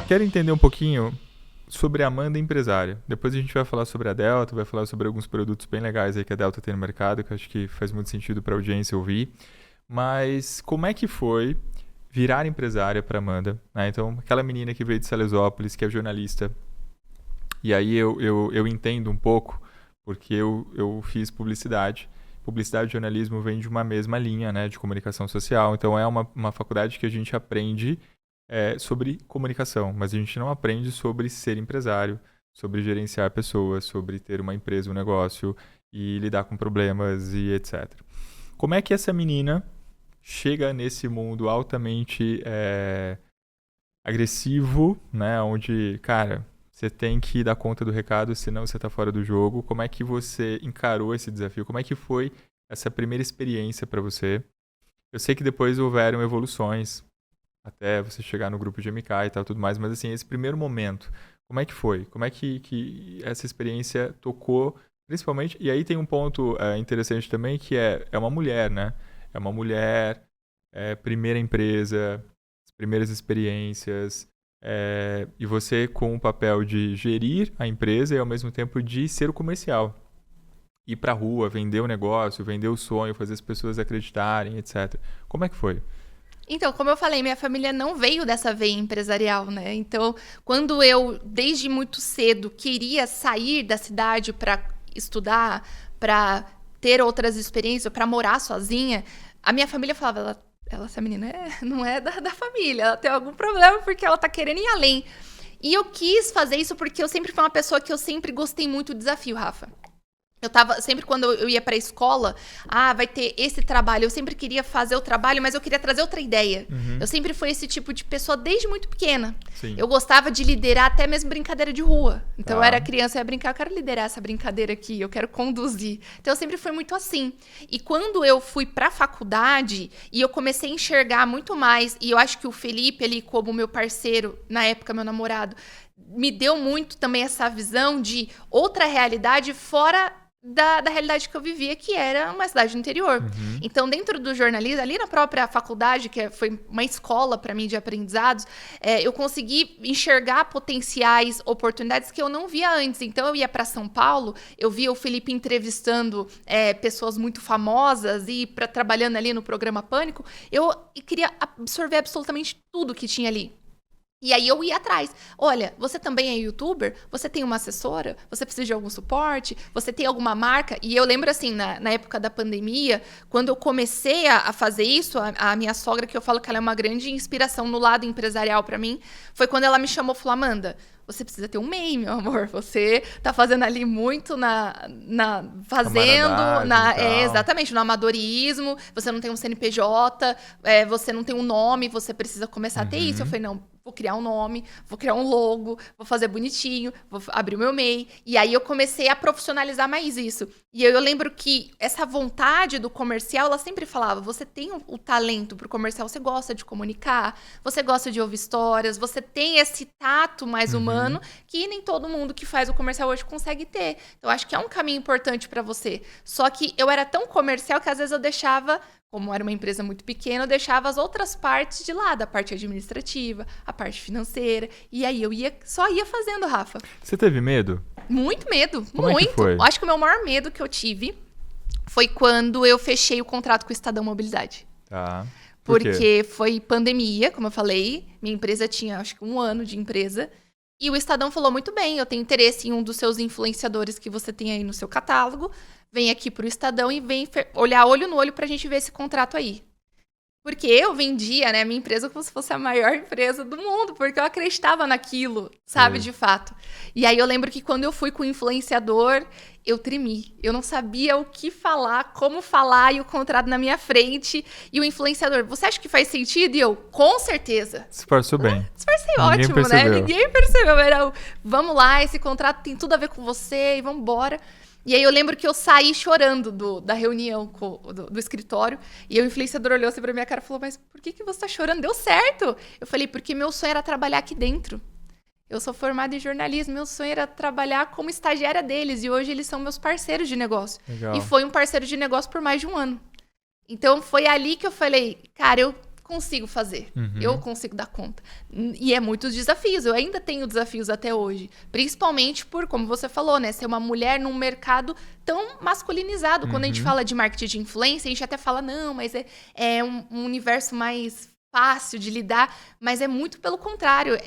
quero entender um pouquinho sobre a Amanda empresária. Depois a gente vai falar sobre a Delta, vai falar sobre alguns produtos bem legais aí que a Delta tem no mercado, que eu acho que faz muito sentido para a audiência ouvir. Mas como é que foi virar empresária para Amanda? Né? Então, aquela menina que veio de Salesópolis, que é jornalista. E aí eu entendo um pouco, porque eu fiz publicidade. Publicidade e jornalismo vêm de uma mesma linha, né, de comunicação social. Então, é uma faculdade que a gente aprende sobre comunicação, mas a gente não aprende sobre ser empresário, sobre gerenciar pessoas, sobre ter uma empresa, um negócio e lidar com problemas e etc. Como é que essa menina chega nesse mundo altamente agressivo, né, onde, cara, você tem que dar conta do recado, senão você está fora do jogo. Como é que você encarou esse desafio? Como é que foi essa primeira experiência para você? Eu sei que depois houveram evoluções, até você chegar no grupo de MK e tal, tudo mais, mas assim, esse primeiro momento, como é que foi? Como é que essa experiência tocou, principalmente, e aí tem um ponto interessante também, que é uma mulher, né? É uma mulher, primeira empresa, as primeiras experiências, e você com o papel de gerir a empresa e ao mesmo tempo de ser o comercial. Ir pra rua, vender o negócio, vender o sonho, fazer as pessoas acreditarem, etc. Como é que foi? Então, como eu falei, minha família não veio dessa veia empresarial, né? Então, quando eu, desde muito cedo, queria sair da cidade para estudar, para ter outras experiências, para morar sozinha, a minha família falava, essa menina não é da família, ela tem algum problema porque ela tá querendo ir além. E eu quis fazer isso porque eu sempre fui uma pessoa que eu sempre gostei muito do desafio, Rafa. Eu tava, sempre quando eu ia pra escola, vai ter esse trabalho, eu sempre queria fazer o trabalho, mas eu queria trazer outra ideia. Uhum. Eu sempre fui esse tipo de pessoa desde muito pequena. Sim. Eu gostava de liderar até mesmo brincadeira de rua. Então eu Tá. era criança, eu ia brincar, eu quero liderar essa brincadeira aqui, eu quero conduzir. Então eu sempre fui muito assim. E quando eu fui pra faculdade, e eu comecei a enxergar muito mais, e eu acho que o Felipe ali, como meu parceiro, na época meu namorado, me deu muito também essa visão de outra realidade fora da realidade que eu vivia, que era uma cidade do interior. Uhum. Então, dentro do jornalismo, ali na própria faculdade, que foi uma escola para mim de aprendizados, eu consegui enxergar potenciais oportunidades que eu não via antes. Então, eu ia para São Paulo, eu via o Felipe entrevistando pessoas muito famosas e trabalhando ali no programa Pânico, eu queria absorver absolutamente tudo que tinha ali. E aí eu ia atrás. Olha, você também é youtuber? Você tem uma assessora? Você precisa de algum suporte? Você tem alguma marca? E eu lembro assim, na época da pandemia, quando eu comecei a fazer isso, a minha sogra, que eu falo que ela é uma grande inspiração no lado empresarial pra mim, foi quando ela me chamou e falou, Amanda, você precisa ter um MEI, meu amor. Você tá fazendo ali muito exatamente, no amadorismo, você não tem um CNPJ, você não tem um nome, você precisa começar a ter isso. Eu falei, não, vou criar um nome, vou criar um logo, vou fazer bonitinho, vou abrir o meu MEI. E aí eu comecei a profissionalizar mais isso. E eu lembro que essa vontade do comercial, ela sempre falava, você tem o talento pro comercial, você gosta de comunicar, você gosta de ouvir histórias, você tem esse tato mais humano que nem todo mundo que faz o comercial hoje consegue ter. Então, eu acho que é um caminho importante para você. Só que eu era tão comercial que às vezes eu deixava, como era uma empresa muito pequena, eu deixava as outras partes de lado, a parte administrativa, a parte financeira. E aí eu só ia fazendo, Rafa. Você teve medo? Muito medo, Como muito. É que foi? Acho que o meu maior medo que eu tive foi quando eu fechei o contrato com o Estadão Mobilidade. Tá. Por quê? Porque foi pandemia, como eu falei. Minha empresa tinha, acho que 1 ano de empresa. E o Estadão falou, muito bem, eu tenho interesse em um dos seus influenciadores que você tem aí no seu catálogo. Vem aqui pro Estadão e vem olhar olho no olho pra gente ver esse contrato aí. Porque eu vendia, né, minha empresa como se fosse a maior empresa do mundo, porque eu acreditava naquilo, sabe, de fato. E aí eu lembro que quando eu fui com o influenciador, eu tremi. Eu não sabia o que falar, como falar, e o contrato na minha frente. E o influenciador, você acha que faz sentido? E eu, com certeza. Disfarçou bem. Disfarcei Ninguém ótimo, percebeu. né? Ninguém percebeu. Era, vamos lá, esse contrato tem tudo a ver com você, e vamos embora. E aí eu lembro que eu saí chorando da reunião do escritório. E o influenciador olhou assim pra minha cara e falou, mas por que você tá chorando? Deu certo! Eu falei, porque meu sonho era trabalhar aqui dentro. Eu sou formada em jornalismo, meu sonho era trabalhar como estagiária deles. E hoje eles são meus parceiros de negócio. Legal. E foi um parceiro de negócio por mais de 1 ano. Então foi ali que eu falei, cara, eu consigo fazer. Eu consigo dar conta. E é muitos desafios. Eu ainda tenho desafios até hoje. Principalmente por, como você falou, né? Ser uma mulher num mercado tão masculinizado. Quando a gente fala de marketing de influência, a gente até fala, não, mas é um universo mais fácil de lidar. Mas é muito pelo contrário.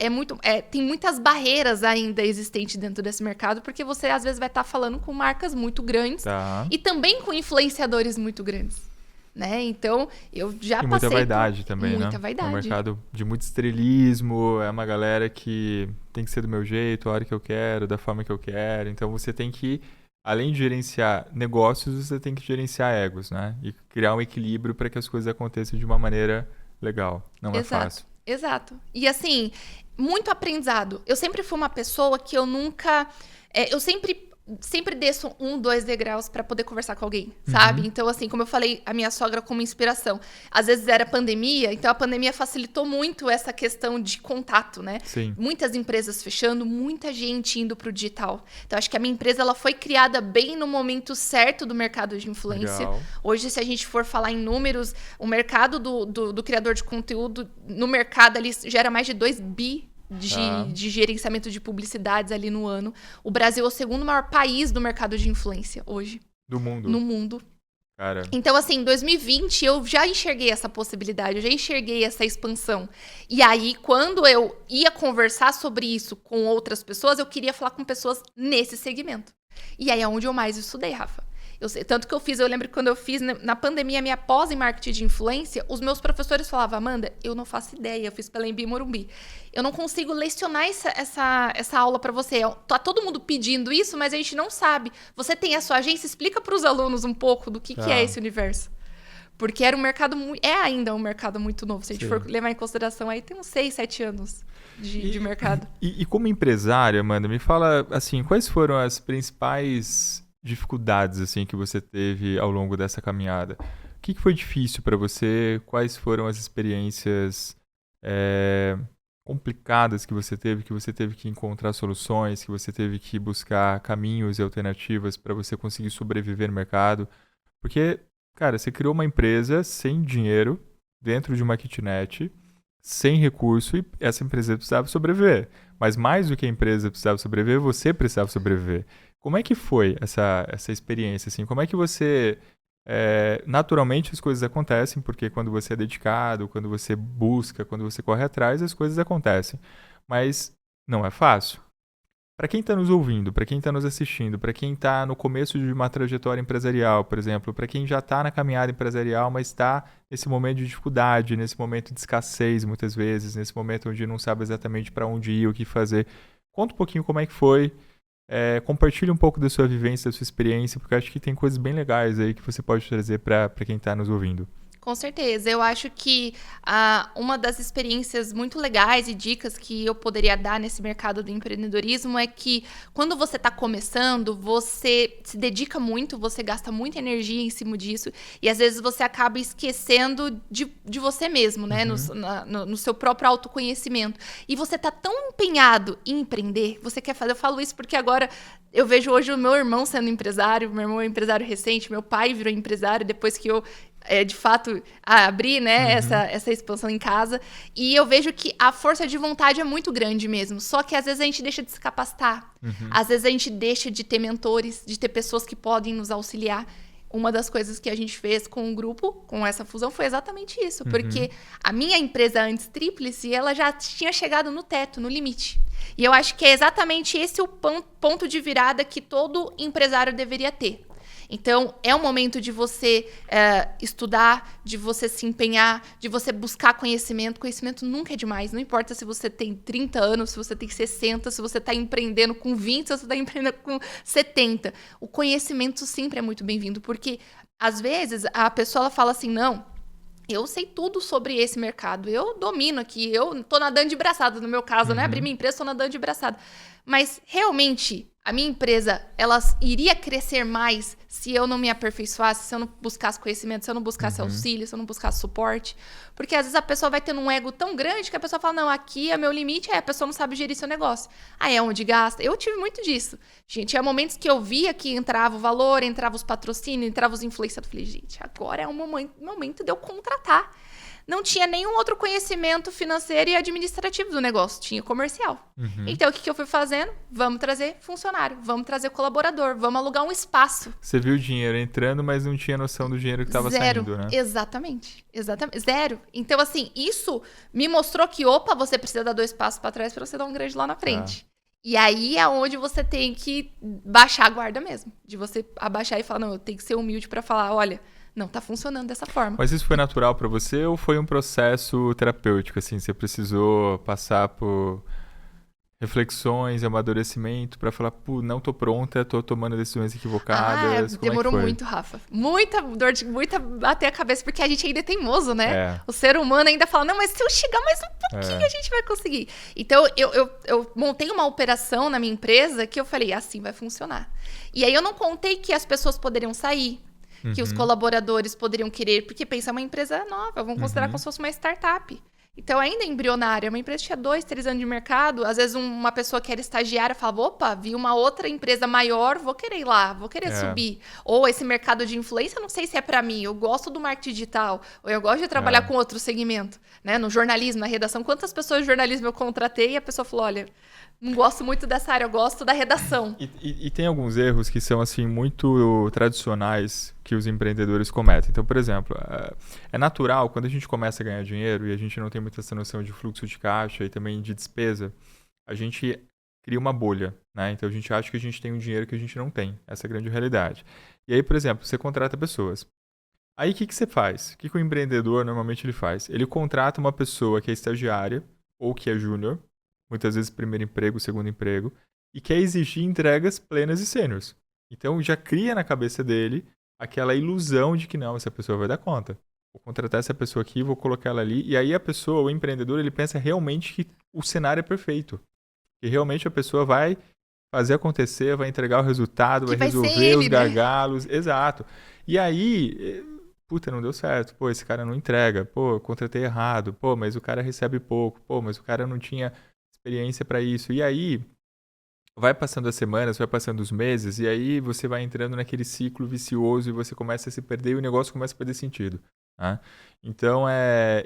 Tem muitas barreiras ainda existentes dentro desse mercado, porque você, às vezes, vai estar falando com marcas muito grandes e também com influenciadores muito grandes. Né? Então, eu já passei... muita vaidade também, muita né? vaidade. É um mercado de muito estrelismo, é uma galera que tem que ser do meu jeito, a hora que eu quero, da forma que eu quero. Então, você tem que, além de gerenciar negócios, você tem que gerenciar egos, né? E criar um equilíbrio para que as coisas aconteçam de uma maneira legal. Não é fácil. Exato. E assim, muito aprendizado. Eu sempre fui uma pessoa que eu nunca... eu sempre desço 1, 2 degraus pra poder conversar com alguém, sabe? Então, assim, como eu falei, a minha sogra como inspiração. Às vezes era pandemia, então a pandemia facilitou muito essa questão de contato, né? Sim. Muitas empresas fechando, muita gente indo pro digital. Então, acho que a minha empresa, ela foi criada bem no momento certo do mercado de influência. Legal. Hoje, se a gente for falar em números, o mercado do criador de conteúdo, no mercado ali, gera mais de 2 bi de gerenciamento de publicidades ali no ano. O Brasil é o segundo maior país do mercado de influência hoje. Do mundo? No mundo. Cara. Então, assim, em 2020, eu já enxerguei essa possibilidade, eu já enxerguei essa expansão. E aí, quando eu ia conversar sobre isso com outras pessoas, eu queria falar com pessoas nesse segmento. E aí é onde eu mais estudei, Rafa. Tanto que eu lembro que quando eu fiz na pandemia minha pós em marketing de influência, os meus professores falavam, Amanda, eu não faço ideia, eu fiz pela Embi Morumbi. Eu não consigo lecionar essa aula para você. Tá todo mundo pedindo isso, mas a gente não sabe. Você tem a sua agência, explica para os alunos um pouco do que é esse universo. Porque era um mercado ainda um mercado muito novo. Se a gente for levar em consideração, aí tem uns 6, 7 anos de mercado. E como empresária, Amanda, me fala, assim, quais foram as principais dificuldades assim que você teve ao longo dessa caminhada? O que foi difícil para você? Quais foram as experiências complicadas que você teve que encontrar soluções, que você teve que buscar caminhos e alternativas para você conseguir sobreviver no mercado? Porque, cara, você criou uma empresa sem dinheiro, dentro de uma kitnet, sem recurso, e essa empresa precisava sobreviver. Mas mais do que a empresa precisava sobreviver, você precisava sobreviver. Como é que foi essa experiência? Assim? Como é que você... naturalmente as coisas acontecem, porque quando você é dedicado, quando você busca, quando você corre atrás, as coisas acontecem. Mas não é fácil. Para quem está nos ouvindo, para quem está nos assistindo, para quem está no começo de uma trajetória empresarial, por exemplo, para quem já está na caminhada empresarial, mas está nesse momento de dificuldade, nesse momento de escassez, muitas vezes, nesse momento onde não sabe exatamente para onde ir, o que fazer. Conta um pouquinho como é que foi. Compartilhe um pouco da sua vivência, da sua experiência, porque eu acho que tem coisas bem legais aí que você pode trazer para quem está nos ouvindo. Com certeza. Eu acho que uma das experiências muito legais e dicas que eu poderia dar nesse mercado do empreendedorismo é que quando você está começando, você se dedica muito, você gasta muita energia em cima disso e às vezes você acaba esquecendo de você mesmo, né? No seu próprio autoconhecimento. E você está tão empenhado em empreender, você quer fazer... Eu falo isso porque agora eu vejo hoje o meu irmão sendo empresário, meu irmão é empresário recente, meu pai virou empresário depois que eu de fato, abrir, né, essa expansão em casa. E eu vejo que a força de vontade é muito grande mesmo. Só que às vezes a gente deixa de se capacitar. Às vezes a gente deixa de ter mentores, de ter pessoas que podem nos auxiliar. Uma das coisas que a gente fez com o grupo, com essa fusão, foi exatamente isso. Porque a minha empresa antes, Tríplice, ela já tinha chegado no teto, no limite. E eu acho que é exatamente esse o ponto de virada que todo empresário deveria ter. Então, é um momento de você estudar, de você se empenhar, de você buscar conhecimento. Conhecimento nunca é demais. Não importa se você tem 30 anos, se você tem 60, se você está empreendendo com 20, se você está empreendendo com 70. O conhecimento sempre é muito bem-vindo, porque, às vezes, a pessoa ela fala assim, não, eu sei tudo sobre esse mercado, eu domino aqui, eu estou nadando de braçada, no meu caso, né? Abri minha empresa, estou nadando de braçada. Mas, realmente, a minha empresa, ela iria crescer mais se eu não me aperfeiçoasse, se eu não buscasse conhecimento, se eu não buscasse auxílio, se eu não buscasse suporte. Porque, às vezes, a pessoa vai tendo um ego tão grande que a pessoa fala, não, aqui é meu limite, a pessoa não sabe gerir seu negócio. Aí é onde gasta. Eu tive muito disso. Tinha momentos que eu via que entrava o valor, entrava os patrocínios, entrava os influenciadores. Eu falei, gente, agora é um momento de eu contratar. não tinha nenhum outro conhecimento financeiro e administrativo do negócio, tinha comercial. Então, o que eu fui fazendo? Vamos trazer funcionário, vamos trazer colaborador, vamos alugar um espaço. Você viu o dinheiro entrando, mas não tinha noção do dinheiro que estava saindo, né? Exatamente. Zero. Então, assim, isso me mostrou que, opa, você precisa dar 2 passos para trás para você dar um grande lá na frente. E aí é onde você tem que baixar a guarda mesmo. De você abaixar e falar, não, eu tenho que ser humilde para falar, olha, não tá funcionando dessa forma. Mas isso foi natural para você ou foi um processo terapêutico, assim? Você precisou passar por reflexões, amadurecimento para falar, pô, não tô pronta, tô tomando decisões equivocadas. Como demorou é que foi? muito, Rafa. Muita bater a cabeça, porque a gente ainda é teimoso, né? É. O ser humano ainda fala, não, mas se eu chegar mais um pouquinho, a gente vai conseguir. Então, eu montei uma operação na minha empresa que eu falei, assim vai funcionar. E aí eu não contei que as pessoas poderiam sair, que os colaboradores poderiam querer, porque pensa, é uma empresa nova, vamos considerar como se fosse uma startup. Então, ainda embrionária, uma empresa que tinha 2, 3 anos de mercado, às vezes uma pessoa que era estagiária falava, opa, vi uma outra empresa maior, vou querer ir lá, vou querer subir. Ou esse mercado de influência, não sei se é para mim, eu gosto do marketing digital, ou eu gosto de trabalhar com outro segmento, né? No jornalismo, na redação. Quantas pessoas de jornalismo eu contratei e a pessoa falou, olha, não gosto muito dessa área, eu gosto da redação. E tem alguns erros que são, assim, muito tradicionais que os empreendedores cometem. Então, por exemplo, é natural, quando a gente começa a ganhar dinheiro e a gente não tem muita essa noção de fluxo de caixa e também de despesa, a gente cria uma bolha, né? Então, a gente acha que a gente tem um dinheiro que a gente não tem. Essa é a grande realidade. E aí, por exemplo, você contrata pessoas. Aí, o que você faz? O que o empreendedor, normalmente, ele faz? Ele contrata uma pessoa que é estagiária ou que é júnior, muitas vezes primeiro emprego, segundo emprego, e quer exigir entregas plenas e sêniores. Então, já cria na cabeça dele aquela ilusão de que não, essa pessoa vai dar conta. Vou contratar essa pessoa aqui, vou colocar ela ali. E aí a pessoa, o empreendedor, ele pensa realmente que o cenário é perfeito. Que realmente a pessoa vai fazer acontecer, vai entregar o resultado, vai resolver os gargalos. Né? Exato. E aí, puta, não deu certo. Pô, esse cara não entrega. Pô, eu contratei errado. Pô, mas o cara recebe pouco. Pô, mas o cara não tinha experiência para isso. E aí, vai passando as semanas, vai passando os meses, e aí você vai entrando naquele ciclo vicioso e você começa a se perder e o negócio começa a perder sentido. Tá? Então,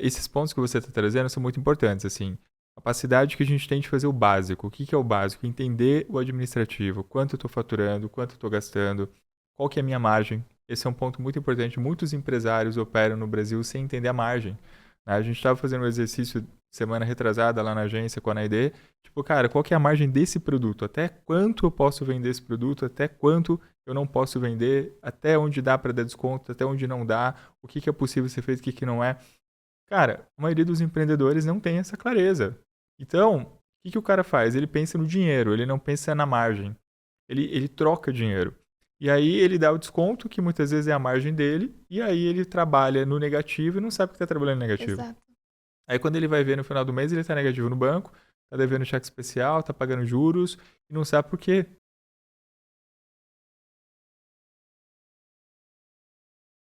esses pontos que você está trazendo são muito importantes. Assim, a capacidade que a gente tem de fazer o básico. O que é o básico? Entender o administrativo. Quanto eu estou faturando, quanto eu estou gastando, qual que é a minha margem. Esse é um ponto muito importante. Muitos empresários operam no Brasil sem entender a margem. A gente estava fazendo um exercício semana retrasada lá na agência com a Naide. Tipo, cara, qual que é a margem desse produto? Até quanto eu posso vender esse produto? Até quanto eu não posso vender? Até onde dá para dar desconto? Até onde não dá? O que é possível ser feito? O que não é? Cara, a maioria dos empreendedores não tem essa clareza. Então, o que o cara faz? Ele pensa no dinheiro, ele não pensa na margem. Ele troca dinheiro. E aí ele dá o desconto, que muitas vezes é a margem dele, e aí ele trabalha no negativo e não sabe que está trabalhando no negativo. Exato. Aí quando ele vai ver no final do mês, ele está negativo no banco, está devendo cheque especial, está pagando juros, e não sabe por quê.